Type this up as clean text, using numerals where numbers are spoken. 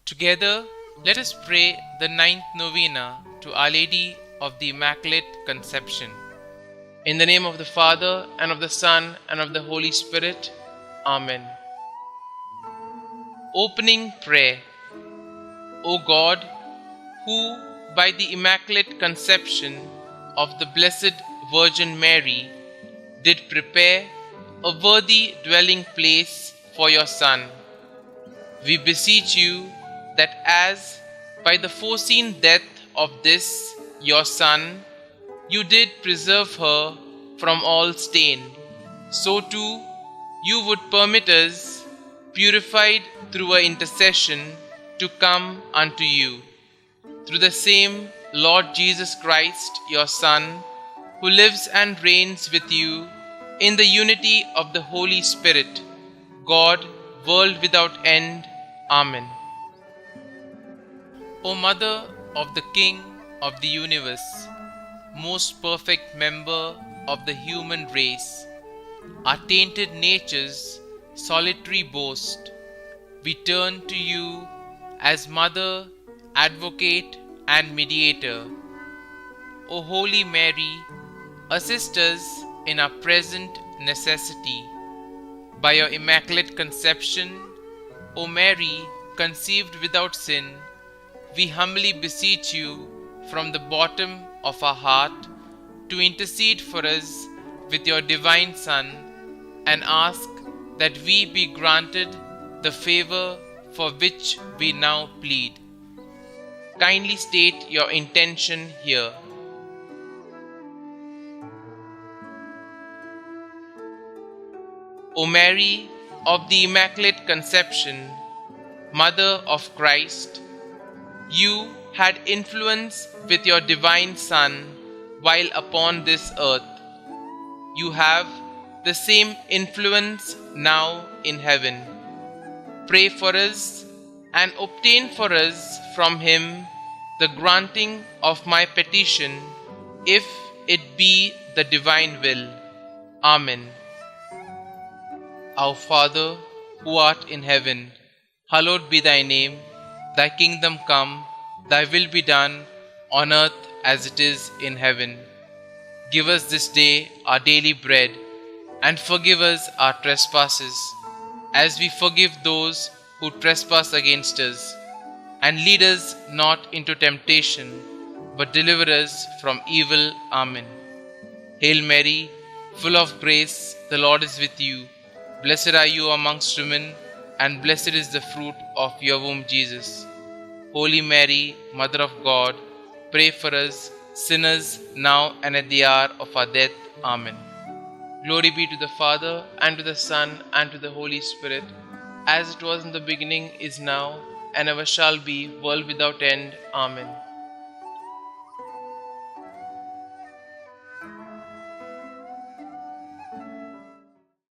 Together, let us pray the ninth novena to Our Lady of the Immaculate Conception. In the name of the Father, and of the Son, and of the Holy Spirit. Amen. Opening Prayer. O God, who by the Immaculate Conception of the Blessed Virgin Mary did prepare a worthy dwelling place for your Son, we beseech you that as by the foreseen death of this your Son you did preserve her from all stain, so too you would permit us, purified through her intercession, to come unto you. Through the same Lord Jesus Christ, your Son, who lives and reigns with you in the unity of the Holy Spirit, God, world without end. Amen. O Mother of the King of the universe, most perfect member of the human race, our tainted nature's solitary boast, we turn to you as Mother, Advocate, and Mediator. O Holy Mary, assist us in our present necessity. By your Immaculate Conception, O Mary, conceived without sin, we humbly beseech you from the bottom of our heart to intercede for us with your divine Son, and ask that we be granted the favor for which we now plead. Kindly state your intention here. O Mary of the Immaculate Conception, Mother of Christ, you had influence with your divine Son while upon this earth. You have the same influence now in heaven. Pray for us and obtain for us from him the granting of my petition, if it be the divine will. Amen. Our Father, who art in heaven, hallowed be thy name. Thy kingdom come, thy will be done, on earth as it is in heaven. Give us this day our daily bread, and forgive us our trespasses, as we forgive those who trespass against us. And lead us not into temptation, but deliver us from evil. Amen. Hail Mary, full of grace, the Lord is with you. Blessed are you amongst women, and blessed is the fruit of your womb, Jesus. Holy Mary, Mother of God, pray for us sinners, now and at the hour of our death. Amen. Glory be to the Father, and to the Son, and to the Holy Spirit, as it was in the beginning, is now, and ever shall be, world without end. Amen.